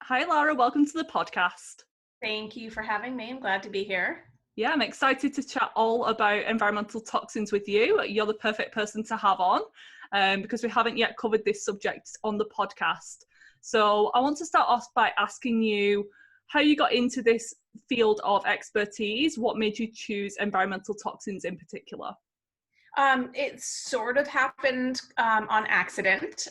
Hi, Lara. Welcome to the podcast. Thank you for having me. I'm glad to be here. Yeah, I'm excited to chat all about environmental toxins with you. You're the perfect person to have on because we haven't yet covered this subject on the podcast. So I want to start off by asking you how you got into this field of expertise. What made you choose environmental toxins in particular? It sort of happened on accident.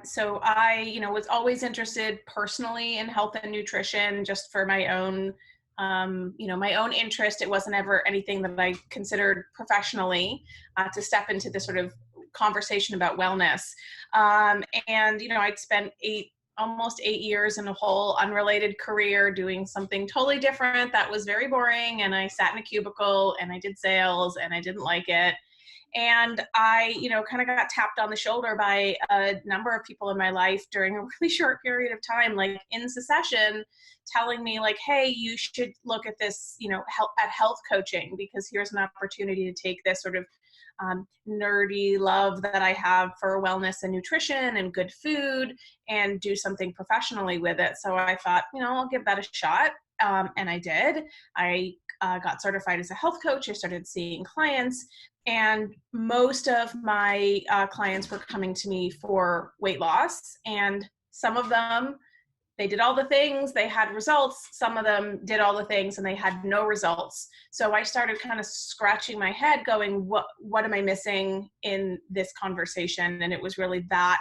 So I, was always interested personally in health and nutrition, just for my own, my own interest. It wasn't ever anything that I considered professionally to step into this sort of conversation about wellness. I'd spent almost 8 years in a whole unrelated career doing something totally different that was very boring. And I sat in a cubicle and I did sales and I didn't like it. And I, kind of got tapped on the shoulder by a number of people in my life during a really short period of time, like in succession, telling me like, hey, you should look at this, at health coaching, because here's an opportunity to take this sort of nerdy love that I have for wellness and nutrition and good food and do something professionally with it. So I thought, I'll give that a shot. And I did. I got certified as a health coach. I started seeing clients, and most of my clients were coming to me for weight loss. And some of them, they did all the things, they had results. Some of them did all the things and they had no results. So I started kind of scratching my head going, what am I missing in this conversation? And it was really that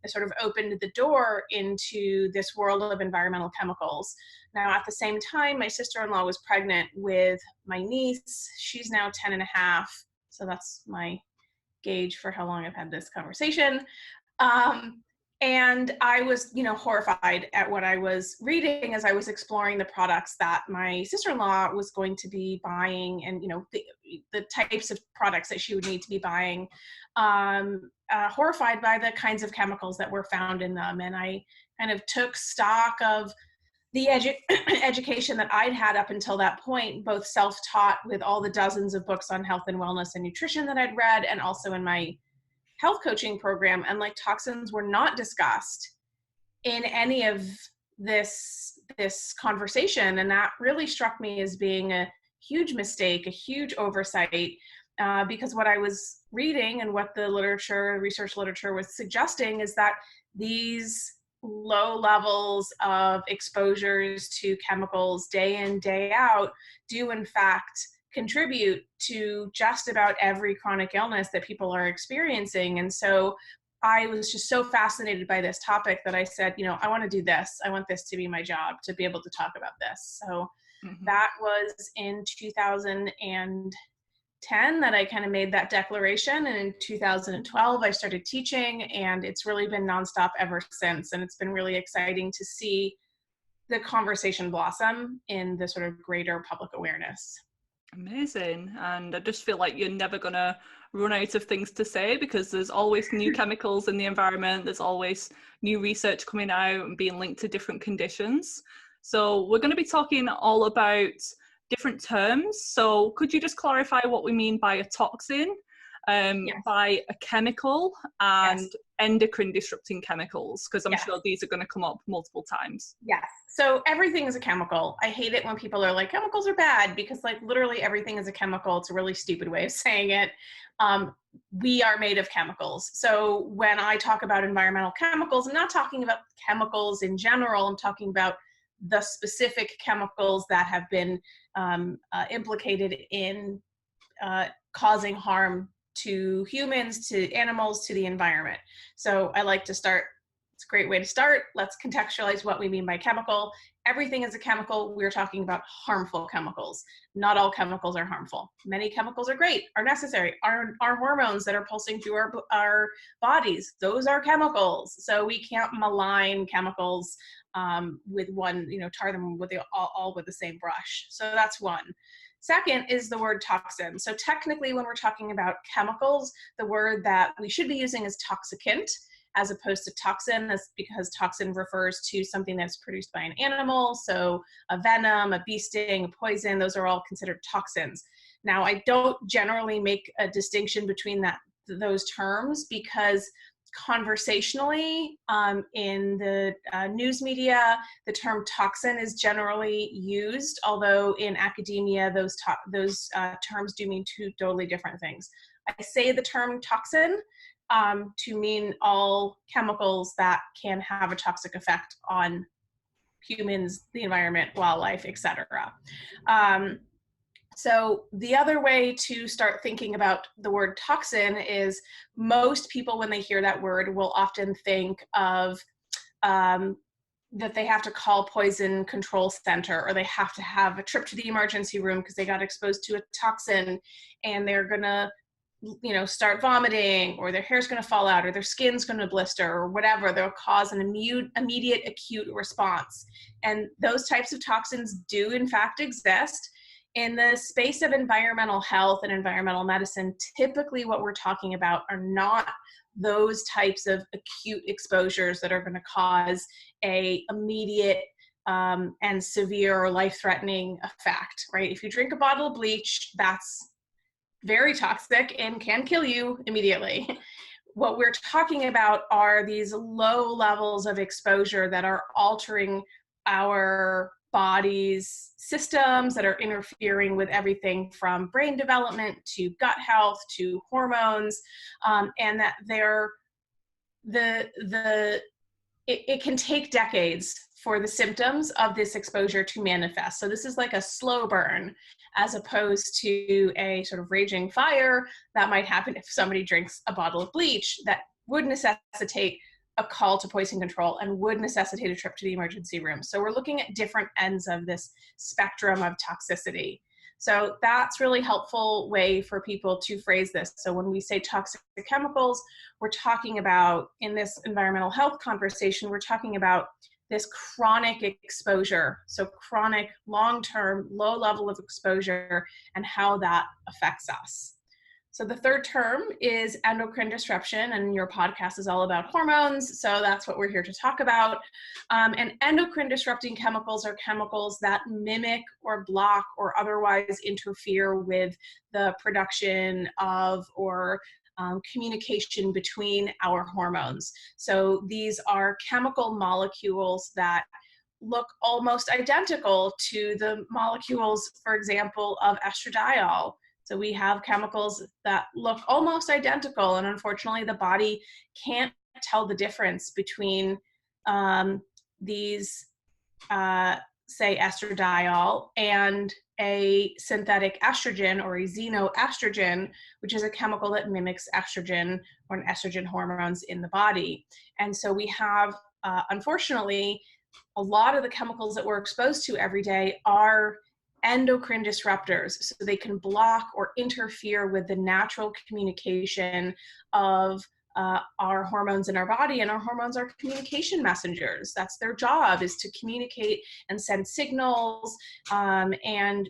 sort of opened the door into this world of environmental chemicals. Now, at the same time, my sister-in-law was pregnant with my niece. She's now 10 and a half. So that's my gauge for how long I've had this conversation. And I was, horrified at what I was reading as I was exploring the products that my sister-in-law was going to be buying, and, the types of products that she would need to be buying, horrified by the kinds of chemicals that were found in them. And I kind of took stock of the education that I'd had up until that point, both self-taught with all the dozens of books on health and wellness and nutrition that I'd read, and also in my health coaching program. And like, toxins were not discussed in any of this conversation. And that really struck me as being a huge mistake, a huge oversight, because what I was reading and what the research literature was suggesting is that these low levels of exposures to chemicals day in, day out do in fact contribute to just about every chronic illness that people are experiencing. And so I was just so fascinated by this topic that I said, I want to do this. I want this to be my job, to be able to talk about this. So that was in 2010 that I kind of made that declaration. And in 2012, I started teaching, and it's really been nonstop ever since. And it's been really exciting to see the conversation blossom in the sort of greater public awareness. Amazing. And I just feel like you're never going to run out of things to say, because there's always new chemicals in the environment. There's always new research coming out and being linked to different conditions. So we're going to be talking all about different terms. So could you just clarify what we mean by a toxin, Yes. by a chemical, and Yes. endocrine disrupting chemicals? Because I'm Yes. sure these are going to come up multiple times. Yes. So everything is a chemical. I hate it when people are like, chemicals are bad, because like literally everything is a chemical. It's a really stupid way of saying it. We are made of chemicals. So when I talk about environmental chemicals, I'm not talking about chemicals in general. I'm talking about the specific chemicals that have been implicated in causing harm to humans, to animals, to the environment. So I like to start, it's a great way to start. Let's contextualize what we mean by chemical. Everything is a chemical. We're talking about harmful chemicals. Not all chemicals are harmful. Many chemicals are great, are necessary. Our hormones that are pulsing through our bodies, those are chemicals. So we can't malign chemicals with one, tar them with all with the same brush. So that's one. Second is the word toxin. So technically, when we're talking about chemicals, the word that we should be using is toxicant, as opposed to toxin, because toxin refers to something that's produced by an animal. So a venom, a bee sting, a poison, those are all considered toxins. Now, I don't generally make a distinction between those terms, because conversationally, in the news media, the term toxin is generally used, although in academia, those terms do mean two totally different things. I say the term toxin to mean all chemicals that can have a toxic effect on humans, the environment, wildlife, etc. So the other way to start thinking about the word toxin is most people, when they hear that word, will often think of that they have to call poison control center, or they have to have a trip to the emergency room because they got exposed to a toxin and they're gonna, start vomiting, or their hair's gonna fall out, or their skin's gonna blister, or whatever. They'll cause an immediate acute response. And those types of toxins do in fact exist. In the space of environmental health and environmental medicine, typically what we're talking about are not those types of acute exposures that are going to cause a immediate and severe or life-threatening effect, right? If you drink a bottle of bleach, that's very toxic and can kill you immediately. What we're talking about are these low levels of exposure that are altering our body's systems, that are interfering with everything from brain development to gut health to hormones, and that it can take decades for the symptoms of this exposure to manifest. So this is like a slow burn, as opposed to a sort of raging fire that might happen if somebody drinks a bottle of bleach, that would necessitate a call to poison control and would necessitate a trip to the emergency room. So we're looking at different ends of this spectrum of toxicity. So that's really helpful way for people to phrase this. So when we say toxic chemicals, we're talking about, in this environmental health conversation, we're talking about this chronic exposure. So chronic, long-term, low level of exposure and how that affects us. So the third term is endocrine disruption, and your podcast is all about hormones, so that's what we're here to talk about. And endocrine disrupting chemicals are chemicals that mimic or block or otherwise interfere with the production of or communication between our hormones. So these are chemical molecules that look almost identical to the molecules, for example, of estradiol. So we have chemicals that look almost identical, and unfortunately the body can't tell the difference between these, say, estradiol and a synthetic estrogen or a xenoestrogen, which is a chemical that mimics estrogen or an estrogen hormones in the body. And so we have, unfortunately, a lot of the chemicals that we're exposed to every day are endocrine disruptors. So they can block or interfere with the natural communication of our hormones in our body, and our hormones are communication messengers. That's their job, is to communicate and send signals, and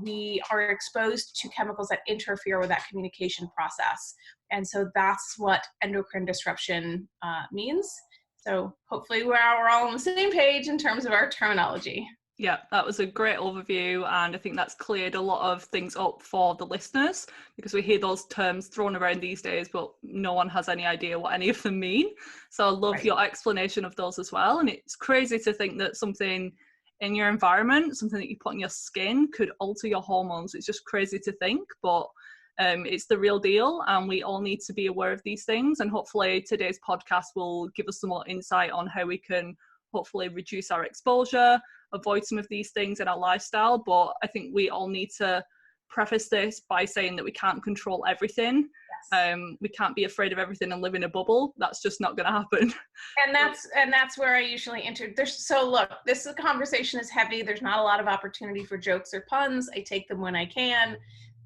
we are exposed to chemicals that interfere with that communication process. And so that's what endocrine disruption means. So hopefully we're all on the same page in terms of our terminology. Yeah, that was a great overview, and I think that's cleared a lot of things up for the listeners, because we hear those terms thrown around these days, but no one has any idea what any of them mean. So I love your explanation of those as well. And it's crazy to think that something in your environment, something that you put on your skin, could alter your hormones. It's just crazy to think, but it's the real deal, and we all need to be aware of these things. And hopefully today's podcast will give us some more insight on how we can hopefully reduce our exposure, avoid some of these things in our lifestyle. But I think we all need to preface this by saying that we can't control everything. Yes. We can't be afraid of everything and live in a bubble. That's just not going to happen. And that's where I usually enter. So look, this conversation is heavy. There's not a lot of opportunity for jokes or puns. I take them when I can.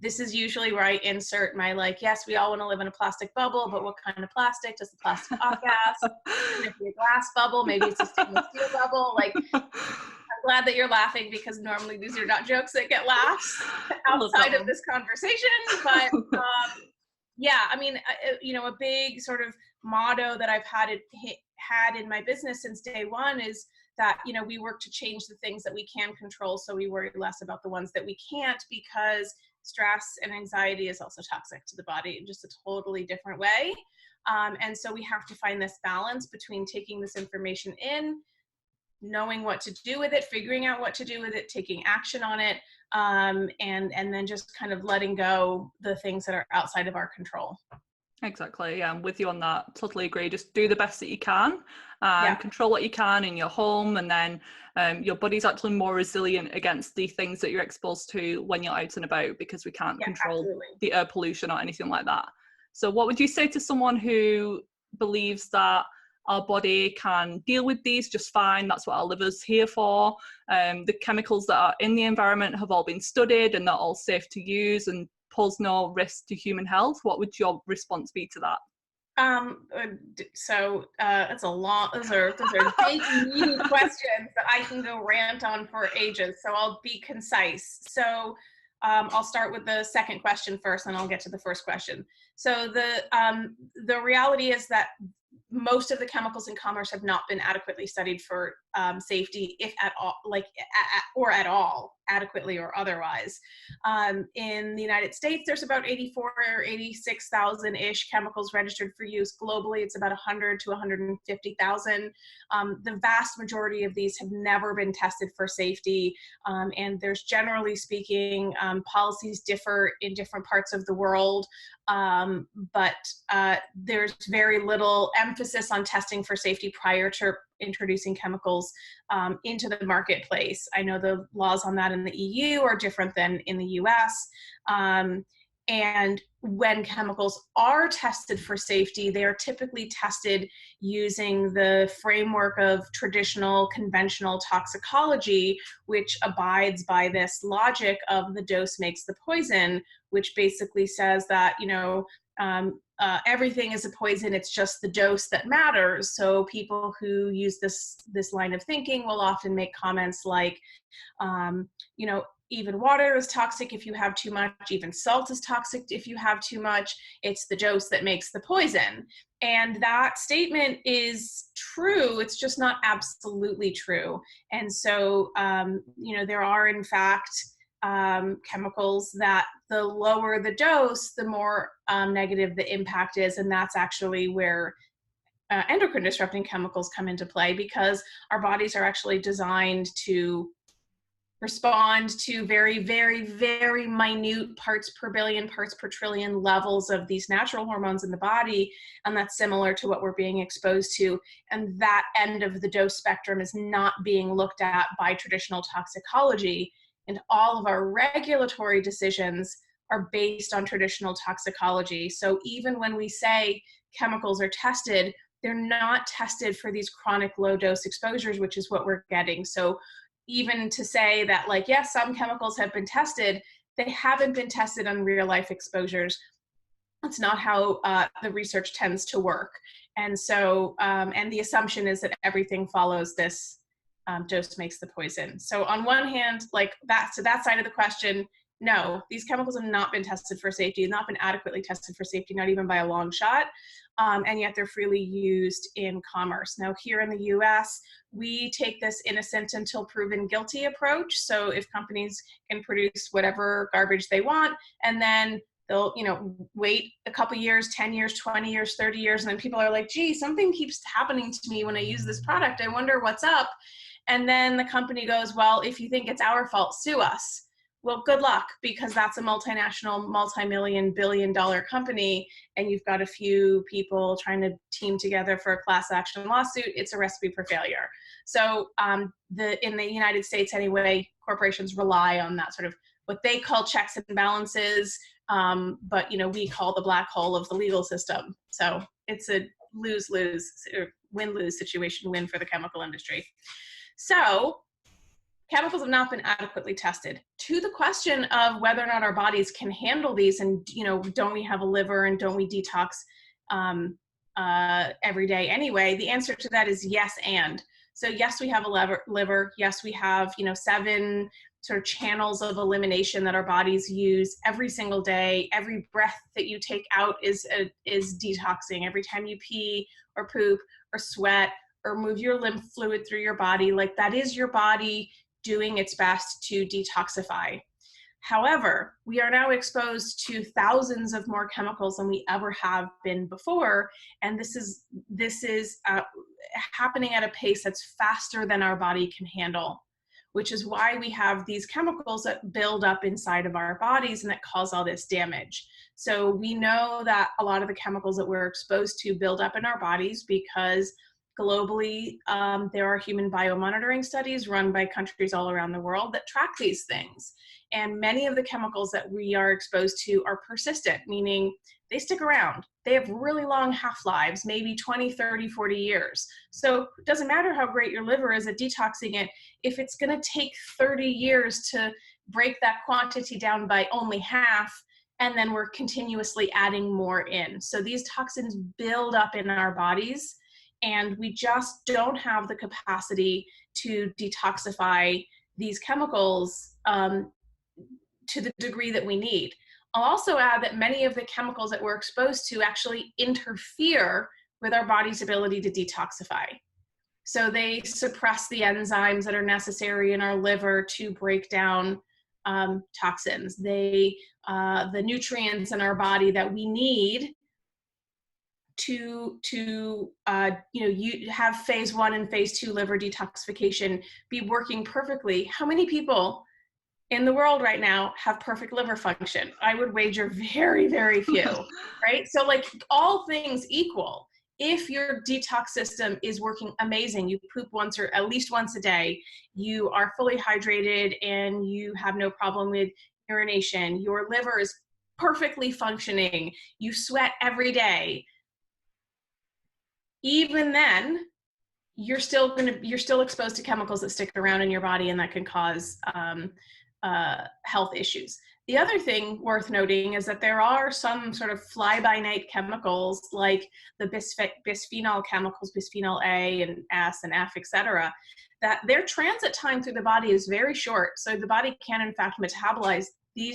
This is usually where I insert my, like, yes, we all want to live in a plastic bubble, but what kind of plastic? Does the plastic off-gas? Maybe a glass bubble, maybe it's a stainless steel bubble. Like, I'm glad that you're laughing, because normally these are not jokes that get laughs outside of this conversation. But yeah, I mean, a big sort of motto that I've had in my business since day one is that, we work to change the things that we can control, so we worry less about the ones that we can't, because stress and anxiety is also toxic to the body in just a totally different way. And so we have to find this balance between taking this information in, knowing what to do with it, figuring out what to do with it, taking action on it, and then just kind of letting go the things that are outside of our control. Exactly. Yeah, I'm with you on that. Totally agree. Just do the best that you can, Yeah. control what you can in your home, and then your body's actually more resilient against the things that you're exposed to when you're out and about, because we can't control absolutely. the air pollution or anything like that. So what would you say to someone who believes that our body can deal with these just fine? That's what our liver's here for. The chemicals that are in the environment have all been studied and they're all safe to use and pose no risk to human health. What would your response be to that? So that's a lot. Those are big, meaty questions that I can go rant on for ages. So I'll be concise. So I'll start with the second question first, and I'll get to the first question. So the reality is that most of the chemicals in commerce have not been adequately studied for safety, if at all, or at all, adequately or otherwise. In the United States, there's about 84 or 86,000-ish chemicals registered for use. Globally, it's about 100 to 150,000. The vast majority of these have never been tested for safety, and there's, generally speaking, policies differ in different parts of the world, but there's very little emphasis on testing for safety prior to introducing chemicals into the marketplace. I know the laws on that in the EU are different than in the US. And when chemicals are tested for safety, they are typically tested using the framework of traditional conventional toxicology, which abides by this logic of the dose makes the poison, which basically says that, everything is a poison, it's just the dose that matters. So people who use this line of thinking will often make comments like, even water is toxic if you have too much, even salt is toxic if you have too much, it's the dose that makes the poison. And that statement is true, it's just not absolutely true. And so, there are, in fact, chemicals that the lower the dose, the more negative the impact is. And that's actually where endocrine disrupting chemicals come into play, because our bodies are actually designed to respond to very, very, very minute parts per billion, parts per trillion levels of these natural hormones in the body. And that's similar to what we're being exposed to. And that end of the dose spectrum is not being looked at by traditional toxicology. And all of our regulatory decisions are based on traditional toxicology. So even when we say chemicals are tested, they're not tested for these chronic low dose exposures, which is what we're getting. So even to say that, yes, some chemicals have been tested, they haven't been tested on real life exposures. That's not how the research tends to work. And so, and the assumption is that everything follows this dose makes the poison. So on one hand, that side of the question, no, these chemicals have not been tested for safety, not been adequately tested for safety, not even by a long shot. And yet they're freely used in commerce. Now, here in the US, we take this innocent until proven guilty approach. So if companies can produce whatever garbage they want, and then they'll, wait a couple years, 10 years, 20 years, 30 years, and then people are like, gee, something keeps happening to me when I use this product. I wonder what's up. And then the company goes, well, if you think it's our fault, sue us. Well, good luck, because that's a multinational, multi-million, billion-dollar company, and you've got a few people trying to team together for a class action lawsuit. It's a recipe for failure. So in the United States anyway, corporations rely on that sort of what they call checks and balances, but we call the black hole of the legal system. So it's a lose-lose or win-lose situation, win for the chemical industry. So chemicals have not been adequately tested. To the question of whether or not our bodies can handle these, and don't we have a liver and don't we detox every day anyway? The answer to that is yes. And so yes, we have a liver. Yes, we have 7 sort of channels of elimination that our bodies use every single day. Every breath that you take out is detoxing. Every time you pee or poop or sweat or move your lymph fluid through your body, that is your body doing its best to detoxify. However, we are now exposed to thousands of more chemicals than we ever have been before, and this is happening at a pace that's faster than our body can handle, which is why we have these chemicals that build up inside of our bodies and that cause all this damage. So we know that a lot of the chemicals that we're exposed to build up in our bodies because globally, there are human biomonitoring studies run by countries all around the world that track these things. And many of the chemicals that we are exposed to are persistent, meaning they stick around. They have really long half-lives, maybe 20, 30, 40 years. So it doesn't matter how great your liver is at detoxing it. If it's going to take 30 years to break that quantity down by only half, and then we're continuously adding more in. So these toxins build up in our bodies, and we just don't have the capacity to detoxify these chemicals to the degree that we need. I'll also add that many of the chemicals that we're exposed to actually interfere with our body's ability to detoxify. So they suppress the enzymes that are necessary in our liver to break down toxins. The nutrients in our body that we need to you have phase 1 and phase 2 liver detoxification be working perfectly. How many people in the world right now have perfect liver function? I would wager very, very few, right? So like all things equal, if your detox system is working amazing, you poop once or at least once a day, you are fully hydrated and you have no problem with urination, your liver is perfectly functioning, you sweat every day, even then, you're still exposed to chemicals that stick around in your body and that can cause health issues. The other thing worth noting is that there are some sort of fly-by-night chemicals like the bisphenol chemicals, bisphenol A and S and F, etc., that their transit time through the body is very short. So the body can, in fact, metabolize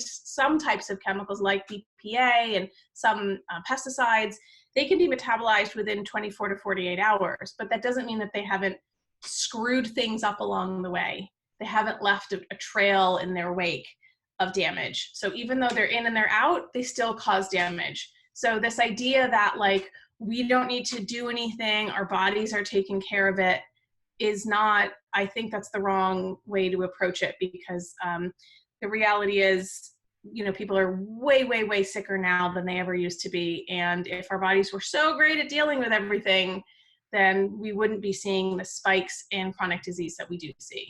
some types of chemicals like BPA and some pesticides. They can be metabolized within 24 to 48 hours, but that doesn't mean that they haven't screwed things up along the way. They haven't left a trail in their wake of damage. So even though they're in and they're out, they still cause damage. So this idea that like, we don't need to do anything, our bodies are taking care of it, is not, I think that's the wrong way to approach it, because the reality is, people are way, way, way sicker now than they ever used to be. And if our bodies were so great at dealing with everything, then we wouldn't be seeing the spikes in chronic disease that we do see.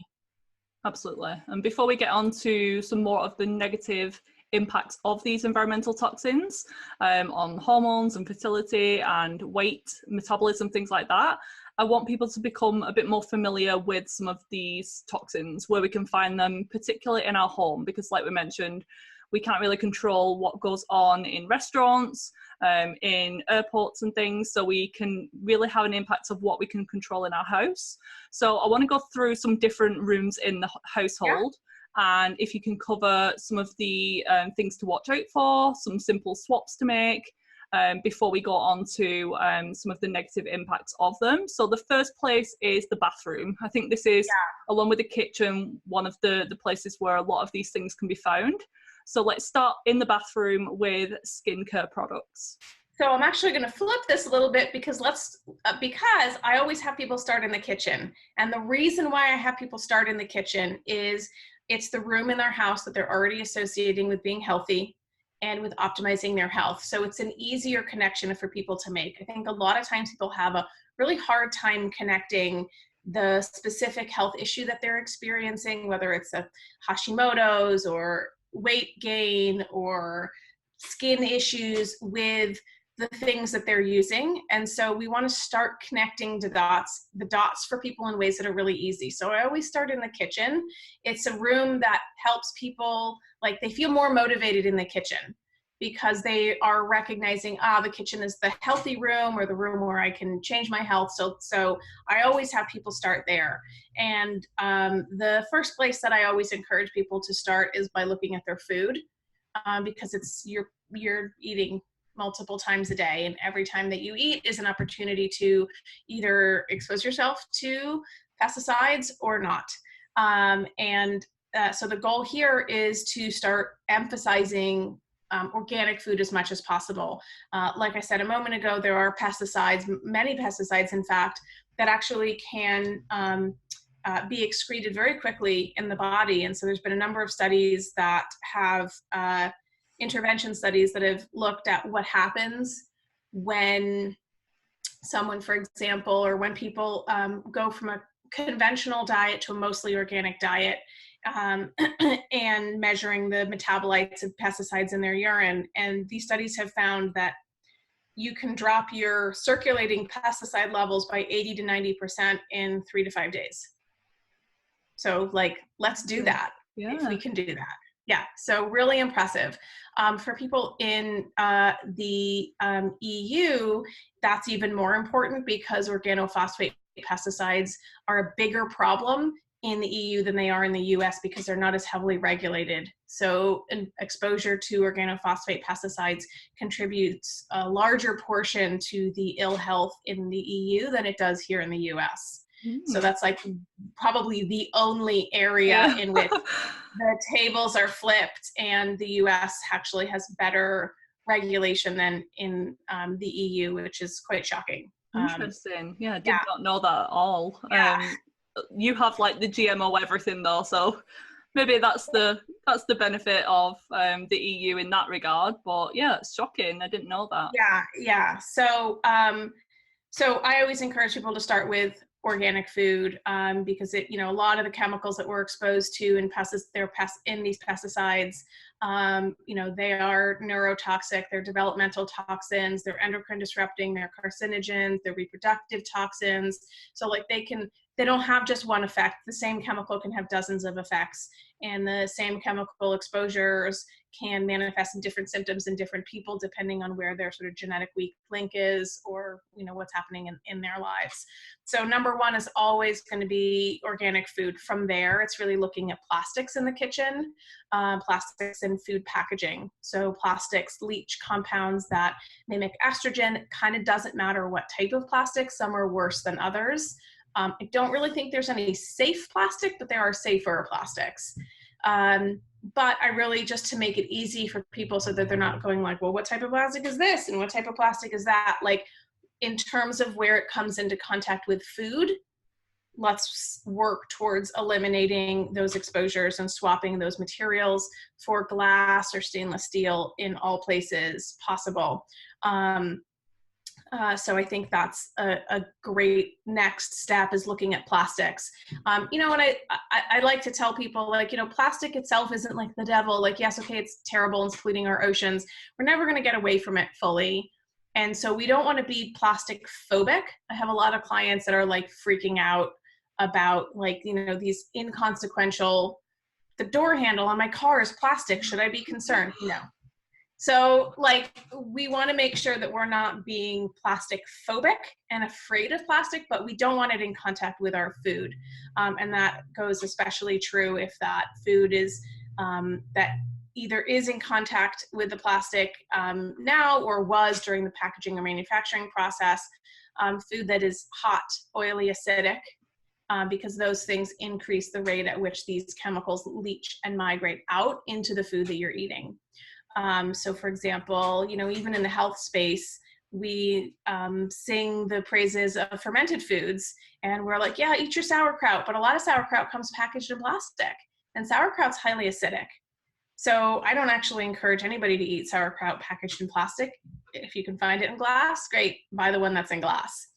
Absolutely. And before we get on to some more of the negative impacts of these environmental toxins on hormones and fertility and weight, metabolism, things like that, I want people to become a bit more familiar with some of these toxins, where we can find them, particularly in our home, because like we mentioned, we can't really control what goes on in restaurants, in airports and things, so we can really have an impact of what we can control in our house. So I want to go through some different rooms in the household, and if you can cover some of the things to watch out for, some simple swaps to make, before we go on to some of the negative impacts of them. So the first place is the bathroom. I think this is, along with the kitchen, one of the places where a lot of these things can be found. So let's start in the bathroom with skincare products. So I'm actually going to flip this a little bit because I always have people start in the kitchen. And the reason why I have people start in the kitchen is it's the room in their house that they're already associating with being healthy and with optimizing their health. So it's an easier connection for people to make. I think a lot of times people have a really hard time connecting the specific health issue that they're experiencing, whether it's a Hashimoto's or weight gain or skin issues, with the things that they're using. And so we want to start connecting the dots for people in ways that are really easy. So I always start in the kitchen. It's a room that helps people, like, they feel more motivated in the kitchen because they are recognizing, the kitchen is the healthy room or the room where I can change my health. So I always have people start there. And the first place that I always encourage people to start is by looking at their food, because it's you're eating multiple times a day, and every time that you eat is an opportunity to either expose yourself to pesticides or not. And so the goal here is to start emphasizing organic food as much as possible. Like I said a moment ago, there are pesticides, many pesticides, in fact, that actually can be excreted very quickly in the body. And so there's been a number of studies that have intervention studies that have looked at what happens when someone, for example, or when people go from a conventional diet to a mostly organic diet, and measuring the metabolites of pesticides in their urine. And these studies have found that you can drop your circulating pesticide levels by 80 to 90% in 3 to 5 days. So like, let's do that. Yeah. If we can do that. Yeah, so really impressive. For people in the EU, that's even more important because organophosphate pesticides are a bigger problem in the EU than they are in the US because they're not as heavily regulated. So exposure to organophosphate pesticides contributes a larger portion to the ill health in the EU than it does here in the US. So that's like probably the only area in which the tables are flipped, and the US actually has better regulation than in the EU, which is quite shocking. Interesting. I did not know that at all. You have like the GMO everything though, so maybe that's the benefit of the EU in that regard. But yeah, it's shocking. I didn't know that. Yeah. So so I always encourage people to start with organic food because it, a lot of the chemicals that we're exposed to in these pesticides, they are neurotoxic, they're developmental toxins, they're endocrine disrupting, they're carcinogens, they're reproductive toxins. So like they don't have just one effect. The same chemical can have dozens of effects, and the same chemical exposures can manifest in different symptoms in different people depending on where their sort of genetic weak link is, or what's happening in their lives. So number one is always going to be organic food. From there, it's really looking at plastics in the kitchen, plastics in food packaging. So plastics leach compounds that mimic estrogen. It kind of doesn't matter what type of plastic. Some are worse than others. I don't really think there's any safe plastic, but there are safer plastics. But I really, just to make it easy for people so that they're not going like, well, what type of plastic is this? And what type of plastic is that? Like, in terms of where it comes into contact with food, let's work towards eliminating those exposures and swapping those materials for glass or stainless steel in all places possible. So I think that's a great next step, is looking at plastics. And I like to tell people, like, plastic itself isn't like the devil. Like, yes, okay, it's terrible and it's polluting our oceans. We're never going to get away from it fully. And so we don't want to be plastic phobic. I have a lot of clients that are like freaking out about like, these inconsequential, the door handle on my car is plastic. Should I be concerned? No. So like, we want to make sure that we're not being plastic phobic and afraid of plastic, but we don't want it in contact with our food. And that goes especially true if that food is, that either is in contact with the plastic now or was during the packaging or manufacturing process, food that is hot, oily, acidic, because those things increase the rate at which these chemicals leach and migrate out into the food that you're eating. So for example, even in the health space, we sing the praises of fermented foods, and we're like, yeah, eat your sauerkraut, but a lot of sauerkraut comes packaged in plastic, and sauerkraut's highly acidic. So I don't actually encourage anybody to eat sauerkraut packaged in plastic. If you can find it in glass, great, buy the one that's in glass.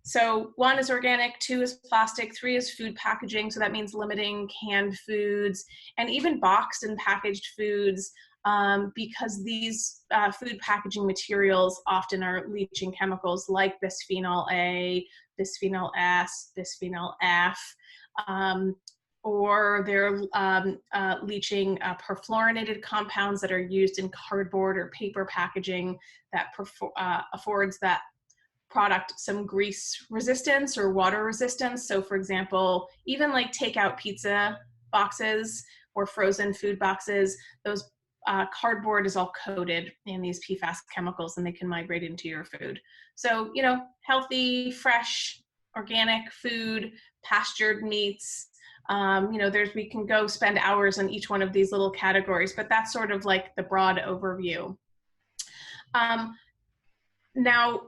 So 1 is organic, 2 is plastic, 3 is food packaging. So that means limiting canned foods and even boxed and packaged foods, because these food packaging materials often are leaching chemicals like bisphenol A, bisphenol S, bisphenol F, or they're leaching perfluorinated compounds that are used in cardboard or paper packaging that affords that product some grease resistance or water resistance. So for example, even like takeout pizza boxes or frozen food boxes, those cardboard is all coated in these PFAS chemicals, and they can migrate into your food. So, healthy, fresh, organic food, pastured meats, We can go spend hours on each one of these little categories, but that's sort of like the broad overview. Now,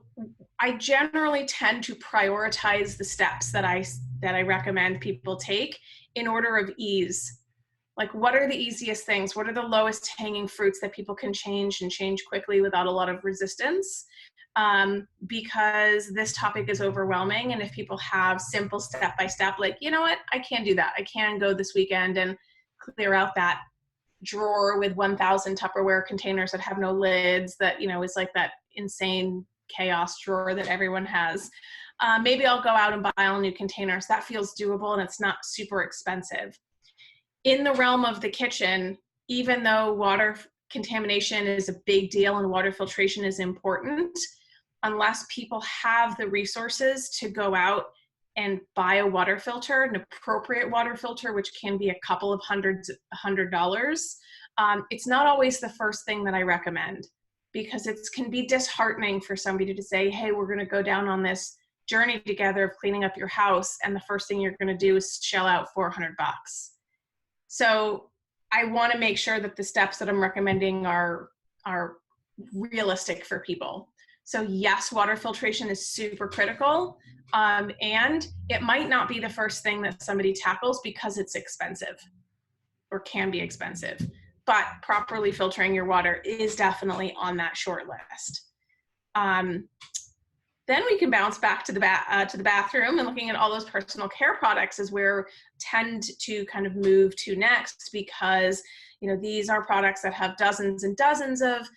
I generally tend to prioritize the steps that I recommend people take in order of ease. Like, what are the easiest things? What are the lowest hanging fruits that people can change and change quickly without a lot of resistance? Because this topic is overwhelming, and if people have simple step-by-step, like, you know what, I can do that. I can go this weekend and clear out that drawer with 1,000 Tupperware containers that have no lids, that, is like that insane chaos drawer that everyone has. Maybe I'll go out and buy all new containers. That feels doable, and it's not super expensive. In the realm of the kitchen, even though water contamination is a big deal and water filtration is important, unless people have the resources to go out and buy a water filter, an appropriate water filter, which can be a couple of $100, it's not always the first thing that I recommend, because it can be disheartening for somebody to say, hey, we're going to go down on this journey together of cleaning up your house, and the first thing you're going to do is shell out $400. So I want to make sure that the steps that I'm recommending are realistic for people. So yes, water filtration is super critical, and it might not be the first thing that somebody tackles because it's expensive or can be expensive, but properly filtering your water is definitely on that short list. Then we can bounce back to the bathroom, and looking at all those personal care products is where tend to kind of move to next, because these are products that have dozens and dozens of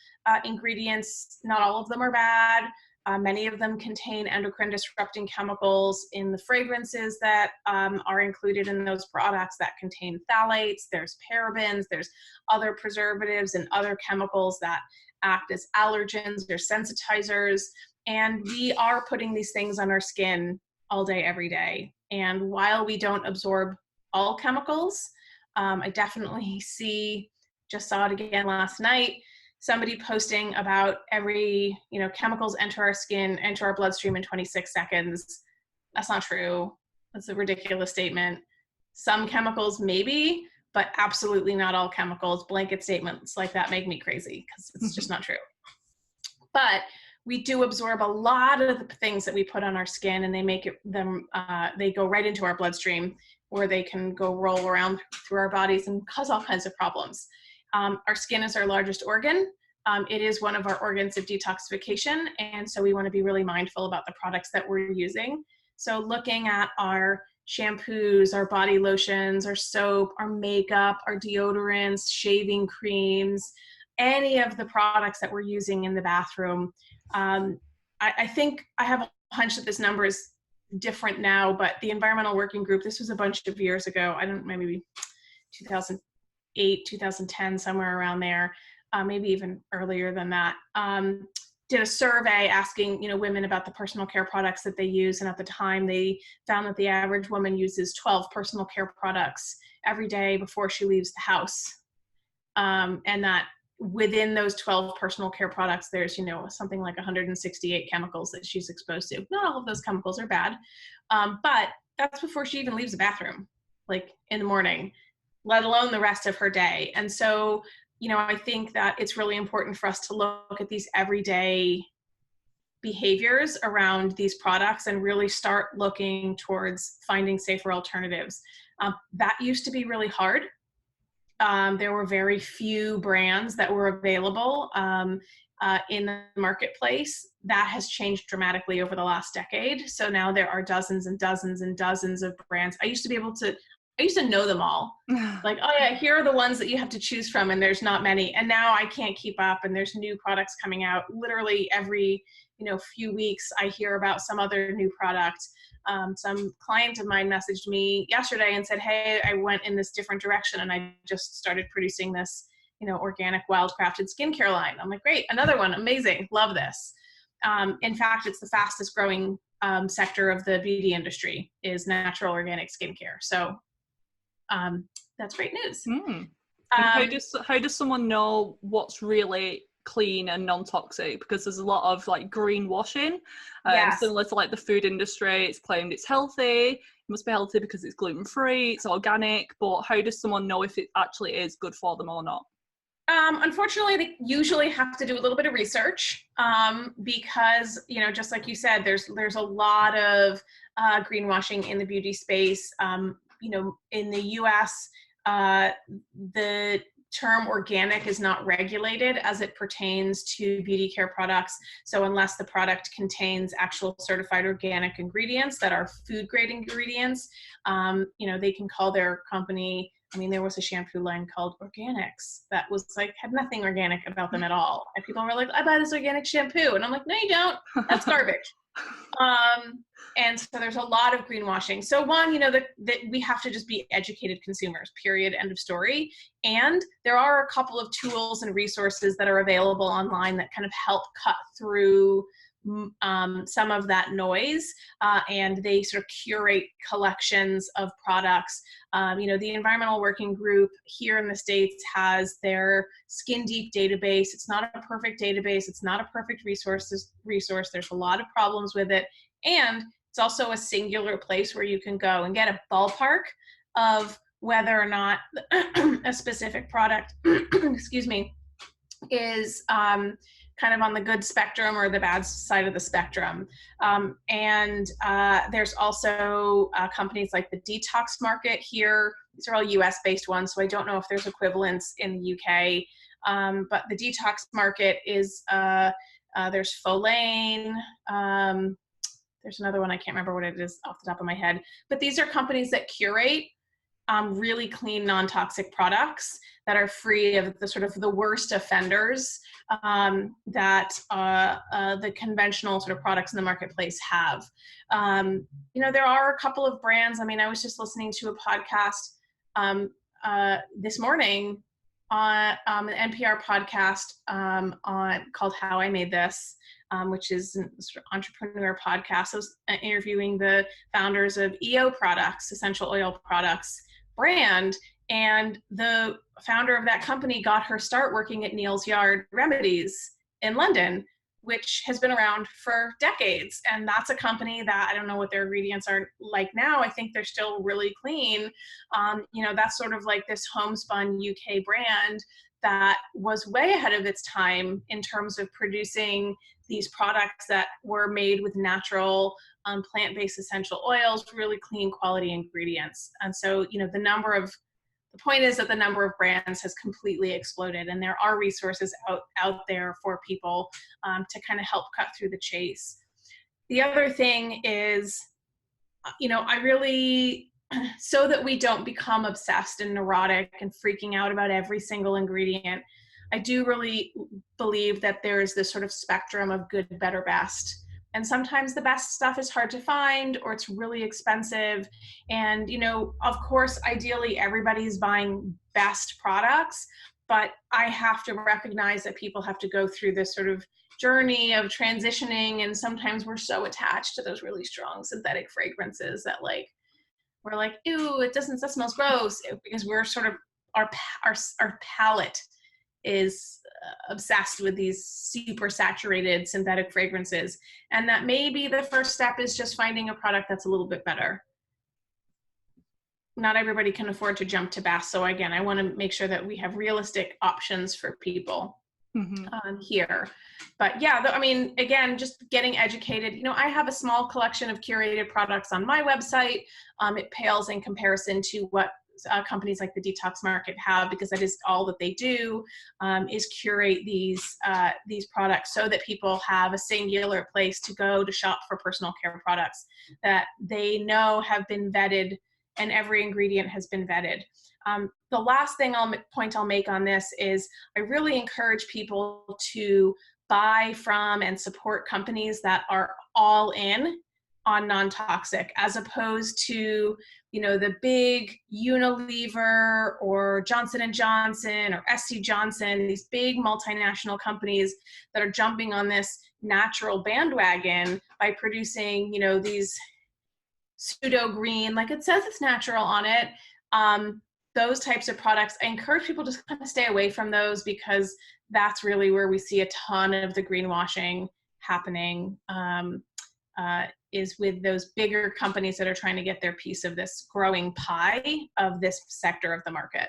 ingredients. Not all of them are bad. Many of them contain endocrine disrupting chemicals in the fragrances that are included in those products that contain phthalates. There's parabens, there's other preservatives and other chemicals that act as allergens. There's sensitizers. And we are putting these things on our skin all day, every day. And while we don't absorb all chemicals, I definitely just saw it again last night, somebody posting about every, chemicals enter our skin, enter our bloodstream in 26 seconds. That's not true. That's a ridiculous statement. Some chemicals maybe, but absolutely not all chemicals. Blanket statements like that make me crazy, because it's just not true. But we do absorb a lot of the things that we put on our skin, and they go right into our bloodstream, where they can go roll around through our bodies and cause all kinds of problems. Our skin is our largest organ. It is one of our organs of detoxification, and so we want to be really mindful about the products that we're using. So looking at our shampoos, our body lotions, our soap, our makeup, our deodorants, shaving creams, any of the products that we're using in the bathroom. I think I have a hunch that this number is different now, but the Environmental Working Group, this was a bunch of years ago, maybe 2008, 2010, somewhere around there, maybe even earlier than that, did a survey asking, women about the personal care products that they use. And at the time, they found that the average woman uses 12 personal care products every day before she leaves the house. And that within those 12 personal care products, there's, something like 168 chemicals that she's exposed to. Not all of those chemicals are bad, but that's before she even leaves the bathroom, like in the morning, let alone the rest of her day. And so, I think that it's really important for us to look at these everyday behaviors around these products and really start looking towards finding safer alternatives. That used to be really hard. There were very few brands that were available in the marketplace. That has changed dramatically over the last decade. So now there are dozens and dozens and dozens of brands. I used to know them all. Like, oh yeah, here are the ones that you have to choose from, and there's not many. And now I can't keep up, and there's new products coming out. Literally every few weeks I hear about some other new product. Some client of mine messaged me yesterday and said, hey, I went in this different direction, and I just started producing this, organic wildcrafted skincare line. I'm like, great, another one, amazing, love this. In fact, it's the fastest growing sector of the beauty industry is natural organic skincare. So that's great news. How does someone know what's really clean and non-toxic, because there's a lot of like greenwashing, Yes. similar to like the food industry. It's claimed it's healthy, it must be healthy because it's gluten-free, it's organic, but how does someone know if it actually is good for them or not? Unfortunately, they usually have to do a little bit of research, because, you know, just like you said, there's a lot of greenwashing in the beauty space. You know, in the US, the term organic is not regulated as it pertains to beauty care products. So unless the product contains actual certified organic ingredients that are food grade ingredients, you know, they can call their company. I mean, there was a shampoo line called Organics that was like, had nothing organic about them at all. And people were like, I buy this organic shampoo. And I'm like, no, you don't. That's garbage. And so there's a lot of greenwashing. So one, you know, that we have to just be educated consumers, period, end of story. And there are a couple of tools and resources that are available online that kind of help cut through some of that noise, and they sort of curate collections of products. You know, the Environmental Working Group here in the States has their Skin Deep database. It's not a perfect database. It's not a perfect resource. There's a lot of problems with it. And it's also a singular place where you can go and get a ballpark of whether or not a specific product, excuse me, is kind of on the good spectrum or the bad side of the spectrum. And there's also companies like the Detox Market here. These are all US-based ones, so I don't know if there's equivalents in the UK. But the Detox Market is, there's Folane, there's another one, I can't remember what it is off the top of my head. But these are companies that curate really clean, non-toxic products that are free of the sort of the worst offenders that the conventional sort of products in the marketplace have. You know, there are a couple of brands. I mean, I was just listening to a podcast this morning on an NPR podcast called How I Made This, which is an entrepreneur podcast. I was interviewing the founders of EO Products, essential oil products brand, and the founder of that company got her start working at Neal's Yard Remedies in London, which has been around for decades. And that's a company that, I don't know what their ingredients are like now. I think they're still really clean. You know, that's sort of like this homespun UK brand that was way ahead of its time in terms of producing these products that were made with natural plant-based essential oils, really clean quality ingredients. And so, you know, the point is that the number of brands has completely exploded, and there are resources out there for people to kind of help cut through the chase. The other thing is, you know, I really, so that we don't become obsessed and neurotic and freaking out about every single ingredient, I do really believe that there is this sort of spectrum of good, better, best. And sometimes the best stuff is hard to find, or it's really expensive. And, you know, of course, ideally everybody's buying best products, but I have to recognize that people have to go through this sort of journey of transitioning. And sometimes we're so attached to those really strong synthetic fragrances that like, we're like, ew, that smells gross, because we're sort of, our palate is obsessed with these super saturated synthetic fragrances. And that maybe the first step is just finding a product that's a little bit better. Not everybody can afford to jump to best. So again, I want to make sure that we have realistic options for people here. But yeah, I mean, again, just getting educated. You know, I have a small collection of curated products on my website. It pales in comparison to what companies like the Detox Market have, because that is all that they do, is curate these products so that people have a singular place to go to shop for personal care products that they know have been vetted, and every ingredient has been vetted. The last point I'll make on this is I really encourage people to buy from and support companies that are all in on non-toxic, as opposed to, you know, the big Unilever or Johnson & Johnson or SC Johnson, these big multinational companies that are jumping on this natural bandwagon by producing, you know, these pseudo green, like it says it's natural on it, those types of products. I encourage people to kind of stay away from those, because that's really where we see a ton of the greenwashing happening, is with those bigger companies that are trying to get their piece of this growing pie of this sector of the market.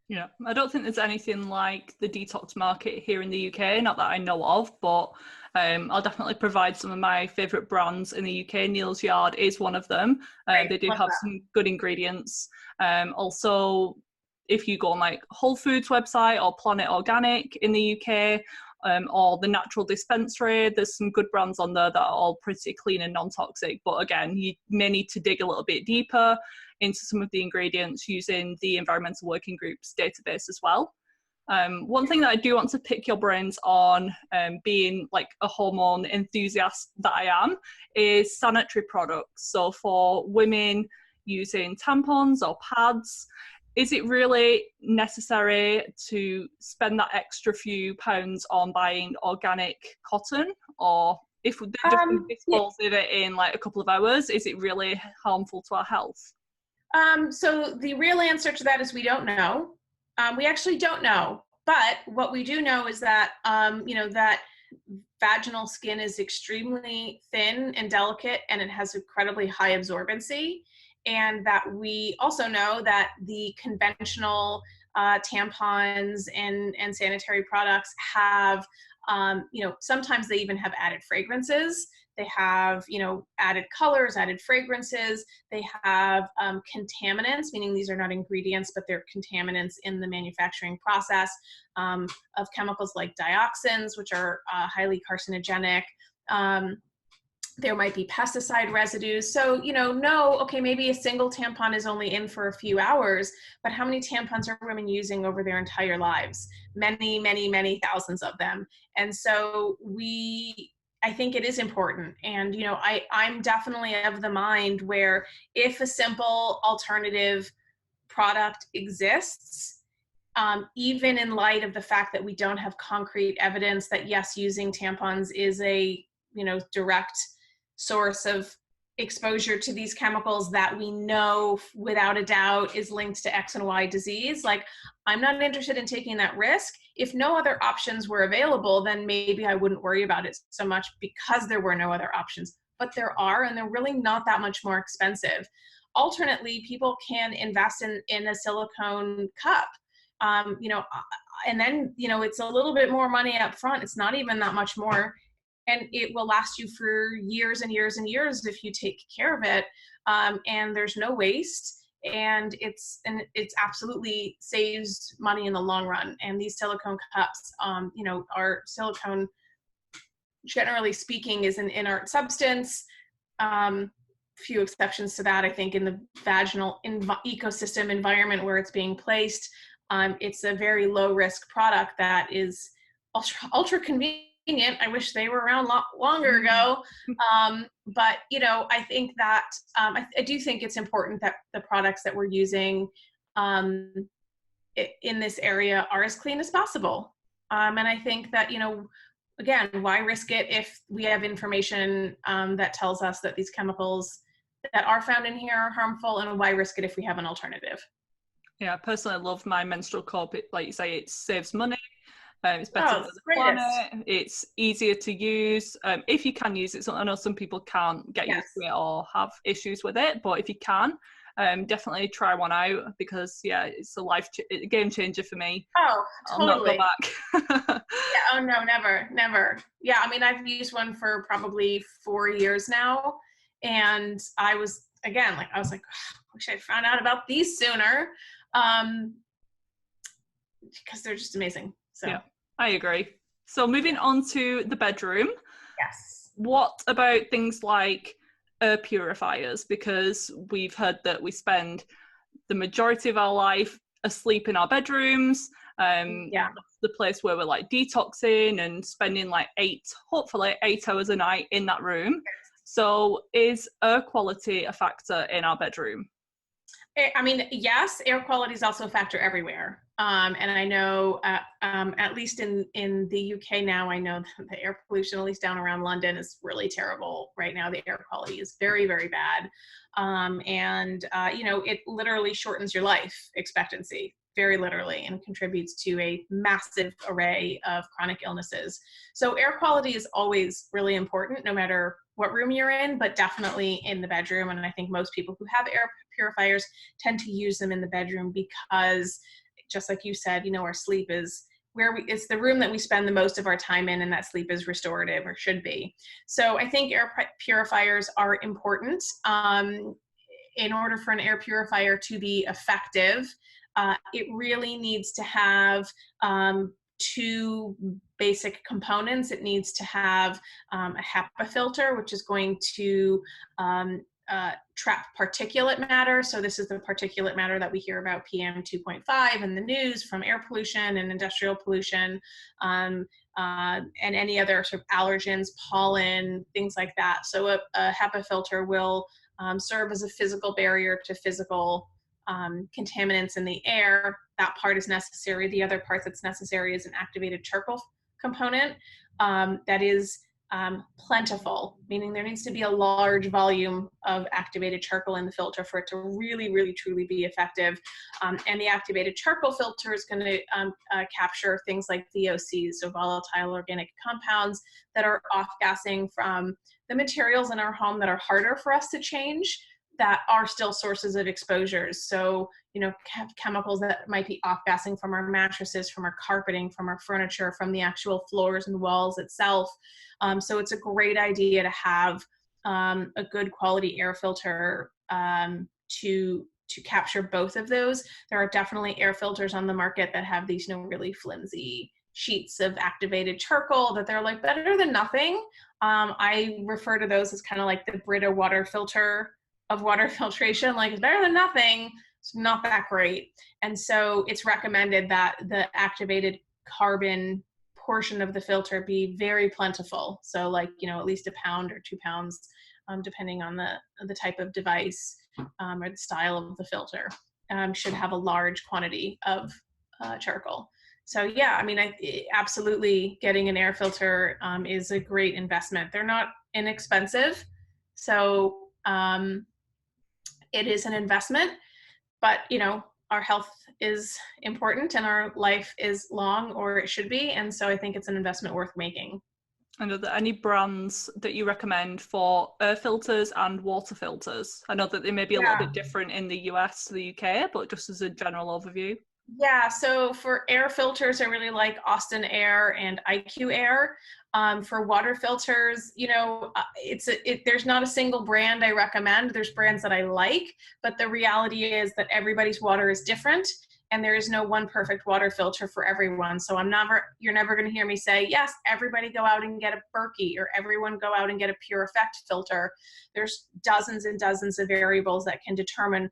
Yeah, I don't think there's anything like the detox market here in the UK, not that I know of, but I'll definitely provide some of my favourite brands in the UK. Neal's Yard is one of them. They do have some good ingredients. Also, if you go on like Whole Foods website or Planet Organic in the UK, or the Natural Dispensary, there's some good brands on there that are all pretty clean and non-toxic. But again, you may need to dig a little bit deeper into some of the ingredients using the Environmental Working Group's database as well. One thing that I do want to pick your brains on, being like a hormone enthusiast that I am, is sanitary products. So for women using tampons or pads, is it really necessary to spend that extra few pounds on buying organic cotton? Or if they're just going to dispose of it in like a couple of hours, is it really harmful to our health? So the real answer to that is we don't know. We actually don't know. But what we do know is that, that vaginal skin is extremely thin and delicate, and it has incredibly high absorbency. And that we also know that the conventional tampons and sanitary products have, sometimes they even have added fragrances. They have, added colors, added fragrances. They have contaminants, meaning these are not ingredients, but they're contaminants in the manufacturing process, of chemicals like dioxins, which are highly carcinogenic. There might be pesticide residues. So, okay, maybe a single tampon is only in for a few hours, but how many tampons are women using over their entire lives? Many, many, many thousands of them. And so I think it is important. And, I'm definitely of the mind where if a simple alternative product exists, even in light of the fact that we don't have concrete evidence that, yes, using tampons is a, direct source of exposure to these chemicals that we know without a doubt is linked to X and Y disease, like, I'm not interested in taking that risk. If no other options were available, then maybe I wouldn't worry about it so much because there were no other options. But there are, and they're really not that much more expensive. Alternately, people can invest in a silicone cup, and then, it's a little bit more money up front. It's not even that much more. And it will last you for years and years and years if you take care of it. And there's no waste, and it's absolutely saves money in the long run. And these silicone cups, are silicone, generally speaking, is an inert substance. Few exceptions to that, I think, in the vaginal ecosystem environment where it's being placed. It's a very low risk product that is ultra convenient. I wish they were around longer ago. But, I think that, I do think it's important that the products that we're using in this area are as clean as possible. And I think that, again, why risk it if we have information that tells us that these chemicals that are found in here are harmful, and why risk it if we have an alternative? Yeah, I personally love my menstrual cup. Like you say, it saves money. It's better for the planet. It's easier to use if you can use it. So I know some people can't get used to it or have issues with it, but if you can, definitely try one out, because it's a game changer for me. Oh, totally. I'll not go back. Oh no, never. Yeah, I mean, I've used one for probably 4 years now, and I was like, wish I found out about these sooner, because they're just amazing. So. Yeah, I agree. So moving on to the bedroom. Yes. What about things like air purifiers? Because we've heard that we spend the majority of our life asleep in our bedrooms. That's the place where we're like detoxing and spending like hopefully 8 hours a night in that room. So is air quality a factor in our bedroom? I mean, yes, air quality is also a factor everywhere. And I know, at least in the UK now, I know that the air pollution, at least down around London, is really terrible right now. The air quality is very, very bad. And it literally shortens your life expectancy very literally, and contributes to a massive array of chronic illnesses. So air quality is always really important, no matter what room you're in, but definitely in the bedroom. And I think most people who have air purifiers tend to use them in the bedroom because, just like you said, you know, our sleep is it's the room that we spend the most of our time in, and that sleep is restorative, or should be. So I think air purifiers are important. In order for an air purifier to be effective, it really needs to have two basic components. It needs to have a HEPA filter, which is going to trap particulate matter. So this is the particulate matter that we hear about, PM 2.5 in the news from air pollution and industrial pollution, and any other sort of allergens, pollen, things like that. So a HEPA filter will serve as a physical barrier to physical contaminants in the air. That part is necessary. The other part that's necessary is an activated charcoal component that is plentiful, meaning there needs to be a large volume of activated charcoal in the filter for it to really, really, truly be effective. And the activated charcoal filter is going to capture things like VOCs, so volatile organic compounds, that are off-gassing from the materials in our home that are harder for us to change, that are still sources of exposures. So, you know, chemicals that might be off-gassing from our mattresses, from our carpeting, from our furniture, from the actual floors and walls itself. So it's a great idea to have a good quality air filter to capture both of those. There are definitely air filters on the market that have these, you know, really flimsy sheets of activated charcoal that they're like better than nothing. I refer to those as kind of like the Brita water filter of water filtration. Like, it's better than nothing. It's not that great. And so it's recommended that the activated carbon portion of the filter be very plentiful. So like, you know, at least 1 pound or 2 pounds, depending on the type of device or the style of the filter, should have a large quantity of charcoal. So yeah, I mean, absolutely getting an air filter is a great investment. They're not inexpensive. So it is an investment, but you know, our health is important and our life is long, or it should be. And so I think it's an investment worth making. And are there any brands that you recommend for air filters and water filters? I know that they may be a little bit different in the US to the UK, but just as a general overview. Yeah, so for air filters, I really like Austin Air and IQ Air. For water filters, you know, there's not a single brand I recommend. There's brands that I like, but the reality is that everybody's water is different, and there is no one perfect water filter for everyone. So you're never going to hear me say, yes, everybody go out and get a Berkey, or everyone go out and get a Pure Effect filter. There's dozens and dozens of variables that can determine